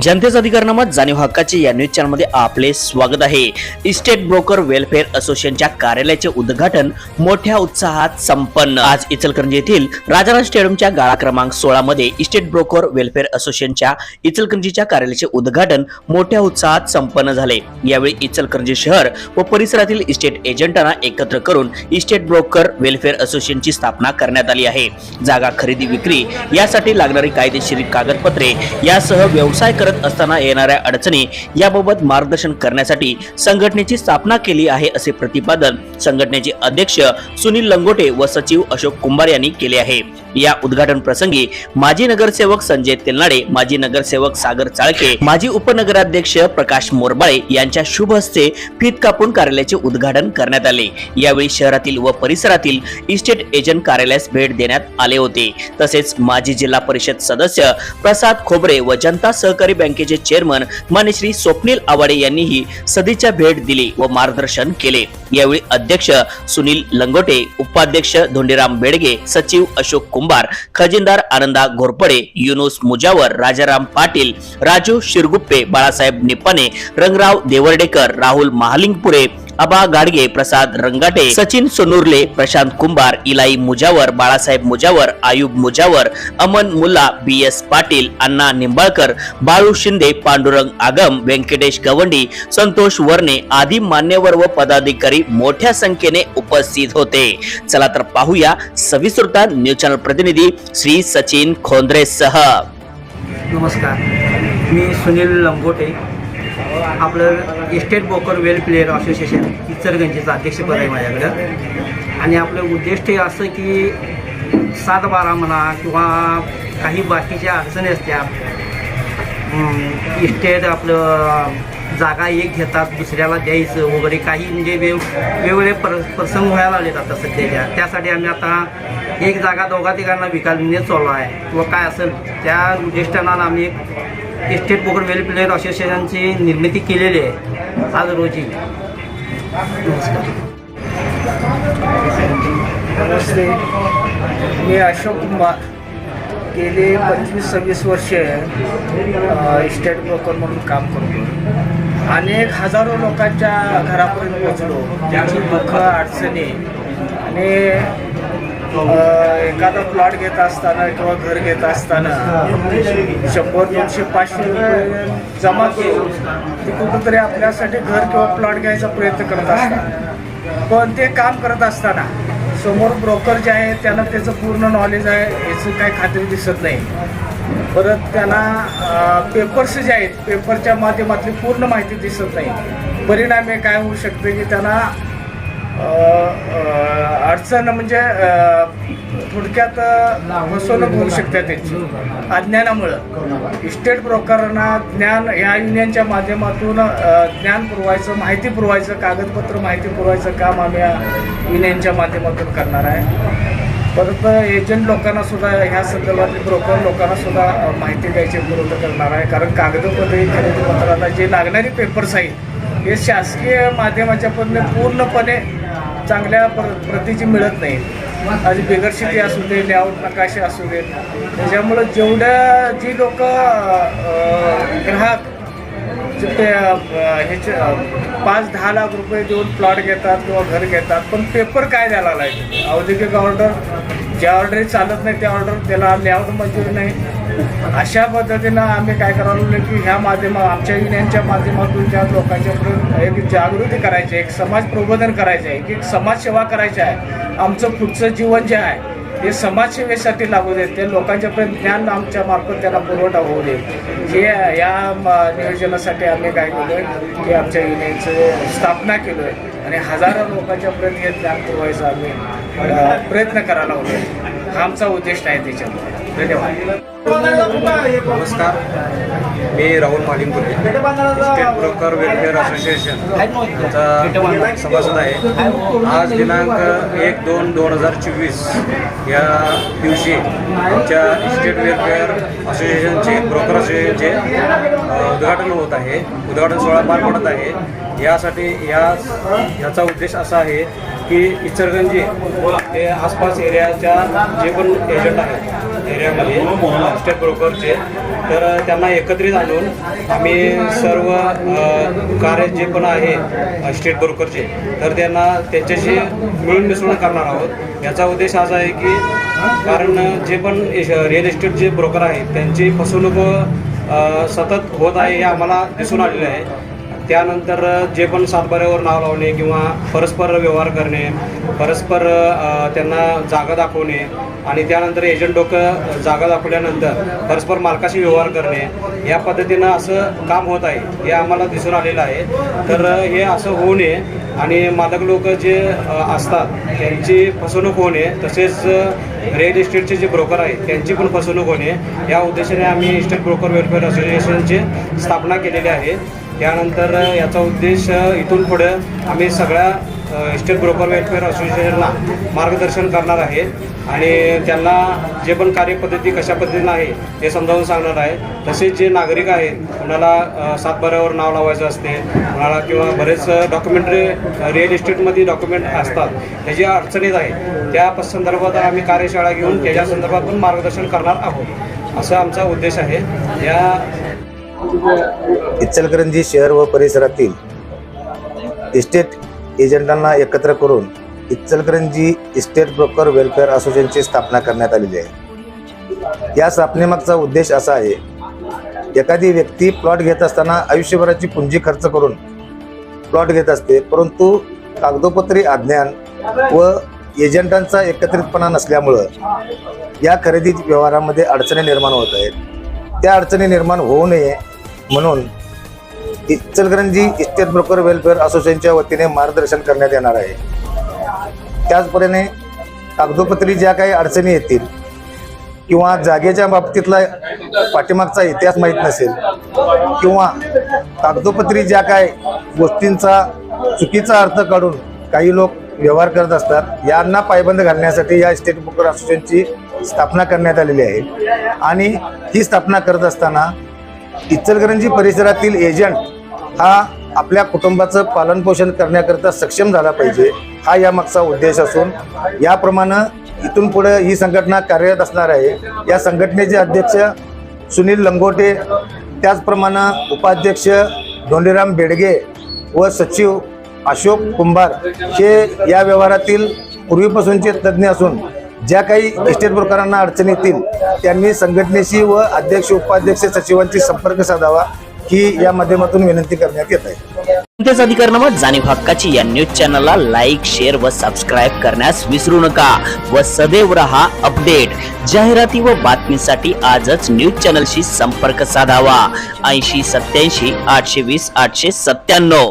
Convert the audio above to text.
जनतेचा अधिकारनामा जाणीव हक्काचे या न्यूज चॅनलमध्ये आपले स्वागत आहे। इस्टेट ब्रोकर वेलफेअर असोसिएशनच्या कार्यालयाचे उद्घाटन मोठ्या उत्साहात संपन्न। आज इचलकरंजी येथील राजाराम स्टेडियमच्या गाळा क्रमांक 16 मध्ये इस्टेट ब्रोकर वेलफेअर असोसिएशनच्या इचलकरंजीच्या कार्यालयाचे उद्घाटन मोठ्या उत्साहात संपन्न झाले। यावेळी इचलकरंजी शहर व परिसरातील इस्टेट एजंटांना एकत्र करून इस्टेट ब्रोकर वेलफेअर असोसिएशनची स्थापना करण्यात आली आहे। जागा खरेदी विक्री यासाठी लागणारी कायदेशीर कागदपत्रे यासह व्यवसाय करत असताना येणाऱ्या अडचणी याबाबत मार्गदर्शन करण्यासाठी संघटनेची स्थापना केली आहे, असे प्रतिपादन संघटनेचे अध्यक्ष सुनील लंगोटे व सचिव अशोक कुंभार यांनी केले आहे। या उद्घाटन प्रसंगी माजी नगरसेवक संजय तेलनाडे, माजी नगरसेवक सागर चाळके, माजी उपनगराध्यक्ष प्रकाश मोरबाळे यांच्या शुभ हस्ते फीत कापून कार्यालयाचे उद्घाटन करण्यात आले। यावेळी शहरातील व परिसरातील इस्टेट एजंट कार्यालयास भेट देण्यात आले होते। तसेच माजी जिल्हा परिषद सदस्य प्रसाद खोबरे व जनता सहकारी बँकेचे चेअरमन मान्य श्री स्वप्नील आवाडे यांनीही सदिच्छा भेट दिली व मार्गदर्शन केले। यावेळी अध्यक्ष सुनील लंगोटे, उपाध्यक्ष धोंडीराम बेडगे, सचिव अशोक कुंभार, खजिनदार आनंदा घोरपडे, युनुस मुजावर, राजाराम पाटील, राजू शिरगुप्पे, बाळासाहेब निपाने, रंगराव देवर्डेकर, राहुल महालिंगपुरे, अबा गाडगे, प्रसाद रंगाटे, सचिन सोनुर्ले, प्रशांत कुंभार, इलाई मुजावर, बाळासाहेब मुजावर, आयुब मुजावर, अमन मुल्ला, बी.एस. पाटील, अण्णा निंबाळकर, बाळू शिंदे, पांडुरंग आगम, व्यंकटेश गवंडी, संतोष वर्णे आदी मान्यवर व पदाधिकारी मोठ्या संख्येने उपस्थित होते। चला तर पाहूया सविस्तरता न्यूज चॅनल प्रतिनिधी श्री सचिन खोंद्रे सह। नमस्कार, मी सुनील लंगोटे, आपलं इस्टेट ब्रोकर वेलफेअर असोसिएशन इचलकरंजीचं अध्यक्षपद आहे माझ्याकडं। आणि आपलं उद्दिष्ट हे असं की 7-12 म्हणा किंवा काही बाकीच्या अडचणी असत्या, इस्टेट आपलं जागा एक घेतात दुसऱ्याला द्यायचं वगैरे काही म्हणजे वेगवेगळे प्रसंग व्हायला लागलेत आता सध्याच्या। त्यासाठी आम्ही आता एक जागा दोघा-तिघांना विकायला चालू आहे किंवा काय असेल त्या उद्दिष्टानं आम्ही इस्टेट ब्रोकर वेलफेअर असोसिएशनची निर्मिती केलेली आहे आज रोजी। नमस्कार। नमस्ते, मी अशोक कुंभार, गेले 25-26 वर्षे इस्टेट ब्रोकर म्हणून काम करतो। अनेक हजारो लोकांच्या घरापर्यंत पोहोचलो, त्यांची दुःख अडचणी आणि एखादा प्लॉट घेत असताना किंवा घर घेत असताना 100, 200, 500 रुपये जमा करून ते कुठंतरी आपल्यासाठी घर किंवा प्लॉट घ्यायचा प्रयत्न करत असतात। पण ते काम करत असताना समोर ब्रोकर जे आहे त्यांना त्याचं पूर्ण नॉलेज आहे याचं काही खात्री दिसत नाही। परत त्यांना पेपर्स जे आहेत पेपरच्या माध्यमातली पूर्ण माहिती दिसत नाही। परिणामी काय होऊ शकतं की त्यांना अडचण म्हणजे थोडक्यात फसवणूक होऊ शकते त्यांची अज्ञानामुळं। इस्टेट ब्रोकरांना ज्ञान या युनियनच्या माध्यमातून ज्ञान पुरवायचं, माहिती पुरवायचं, कागदपत्र माहिती पुरवायचं काम आम्ही या युनियनच्या माध्यमातून करणार आहे। परत एजंट लोकांना सुद्धा ह्या संदर्भातले ब्रोकर लोकांना सुद्धा माहिती द्यायची पुरवठा करणार आहे। कारण कागदपत्रे खरेदी पत्राला जे लागणारे पेपर्स आहेत हे शासकीय माध्यमाच्या पूर्णपणे चांगल्या प्रतीची मिळत नाही। आज बिगरशिटी असू दे, लेआउट नकाशे असू दे, त्याच्यामुळं जेवढ्या जी लोक ग्राहक ते ह्याचे 5-10 लाख रुपये देऊन प्लॉट घेतात किंवा घर घेतात, पण पेपर काय द्यायला लागले, औद्योगिक ऑर्डर ज्या ऑर्डर चालत नाही त्या ऑर्डर त्याला लेआउट मंजूर नाही। अशा पद्धतीनं आम्ही काय करावं लागलं की ह्या आमच्या युनियनच्या माध्यमातून ज्या लोकांच्यापर्यंत एक जागृती करायची, एक समाज प्रबोधन करायचं आहे, एक समाजसेवा करायची आहे। आमचं पुढचं जीवन जे आहे हे समाजसेवेसाठी लागू देत, ते लोकांच्यापर्यंत ज्ञान आमच्या मार्फत त्याला पुरवठा होऊ दे, हे या नियोजनासाठी आम्ही काय केलं आहे की आमच्या युनियनचं स्थापना केलो आहे आणि हजारो लोकांच्यापर्यंत हे ज्ञान पुरवायचं आम्ही प्रयत्न करायला होतो। हा आमचा उद्दिष्ट आहे त्याच्यामध्ये। धन्यवाद। नमस्कार, मी राहुल महालिंगपुरे, इस्टेट ब्रोकर वेलफेअर असोसिएशनचा सभासद आहे। आज दिनांक 1/2/2024 या दिवशी आमच्या इस्टेट वेलफेअर असोसिएशनचे ब्रोकर असोसिएशनचे उद्घाटन होत आहे। उद्घाटन सोहळा पार पडत आहे। यासाठी याचा उद्देश असा आहे की इचलकरंजी हे आसपास एरियाच्या जे पण एजंट आहेत एरियामध्ये इस्टेट ब्रोकरचे तर त्यांना एकत्रित आणून आम्ही सर्व कार्य जे पण आहे स्टेट ब्रोकरचे तर त्यांना त्यांच्याशी मिळून मिसळून करणार आहोत. याचा उद्देश असा आहे की कारण जे पण रिअल इस्टेट जे ब्रोकर आहेत त्यांची फसवणूक सतत होत आहे हे आम्हाला दिसून आलेलं आहे. त्यानंतर जे पण सातबाऱ्यावर नाव लावणे किंवा परस्पर व्यवहार करणे, परस्पर त्यांना जागा दाखवणे आणि त्यानंतर एजंट डोकं जागा दाखवल्यानंतर परस्पर मालकाशी व्यवहार करणे या पद्धतीनं असं काम होत आहे हे आम्हाला दिसून आलेलं आहे. तर हे असं होऊ नये आणि मादक लोक जे असतात त्यांची फसवणूक होणे तसेच रिअल इस्टेटचे जे ब्रोकर आहेत त्यांची पण फसवणूक होणे या उद्देशाने आम्ही इस्टेट ब्रोकर वेलफेअर असोसिएशनची स्थापना केलेली आहे. त्यानंतर याचा उद्देश इथून पुढं आम्ही सगळ्या इस्टेट ब्रोकर वेलफेअर असोसिएशनला मार्गदर्शन करणार आहे आणि त्यांना जे पण कार्यपद्धती कशा पद्धतीनं आहे हे समजावून सांगणार आहे. तसेच जे नागरिक आहेत कुणाला सातबाऱ्यावर नाव लावायचं असते कुणाला किंवा बरेच डॉक्युमेंटरी रिअल इस्टेटमध्ये डॉक्युमेंट असतात त्याची अडचणीत आहे त्या संदर्भात आम्ही कार्यशाळा घेऊन त्याच्या संदर्भात पण मार्गदर्शन करणार आहोत असा आमचा उद्देश आहे. या इचलकरंजी शहर व परिसरातील इस्टेट एजंटांना एकत्र करून इचलकरंजी इस्टेट ब्रोकर वेलफेअर असोसिएशनची स्थापना करण्यात आलेली आहे. या स्थापनेमागचा उद्देश असा आहे, एखादी व्यक्ती प्लॉट घेत असताना आयुष्यभराची पुंजी खर्च करून प्लॉट घेत असते, परंतु कागदोपत्री अज्ञान व एजंटांचा एकत्रितपणा नसल्यामुळं या खरेदी व्यवहारामध्ये अडचणी निर्माण होत आहेत. त्या अडचणी निर्माण होऊ नये म्हणून इचलकरंजी इस्टेट ब्रोकर वेलफेअर असोसिएशनच्या वतीने मार्गदर्शन करण्यात येणार आहे. त्याचप्रमाणे कागदोपत्री ज्या काही अडचणी येतील किंवा जागेच्या बाबतीतला पाठीमागचा इतिहास माहीत नसेल किंवा कागदोपत्री ज्या काय गोष्टींचा चुकीचा अर्थ काढून काही लोक व्यवहार करत असतात, यांना पायबंद घालण्यासाठी या इस्टेट ब्रोकर असोसिएशनची स्थापना करण्यात आलेली आहे. आणि ही स्थापना करत असताना इचलकरंजी परिसरातील एजंट हा आपल्या कुटुंबाचं पालनपोषण करण्याकरता सक्षम झाला पाहिजे हा यामागचा उद्देश असून याप्रमाणे इथून पुढे ही संघटना कार्यरत असणार आहे. या संघटनेचे अध्यक्ष सुनील लंगोटे, त्याचप्रमाणे उपाध्यक्ष धोंडीराम बेडगे व सचिव अशोक कुंभार हे या व्यवहारातील पूर्वीपासूनचे तज्ज्ञ असून ज्या काही इस्टेट ब्रोकरांना अडचणी येतील त्यांनी संघटनेशी व अध्यक्ष उपाध्यक्ष सचिवांशी संपर्क साधावा ही या माध्यमातून विनंती करण्यात येत आहे. कोणत्याच अधिकारनामा जाणीव हक्काची या न्यूज चॅनलला लाईक, शेअर व सबस्क्राईब करण्यास विसरू नका व सदैव रहा अपडेट. जाहिराती व बातमीसाठी आजच न्यूज चॅनलशी संपर्क साधावा. 80 87 820 897.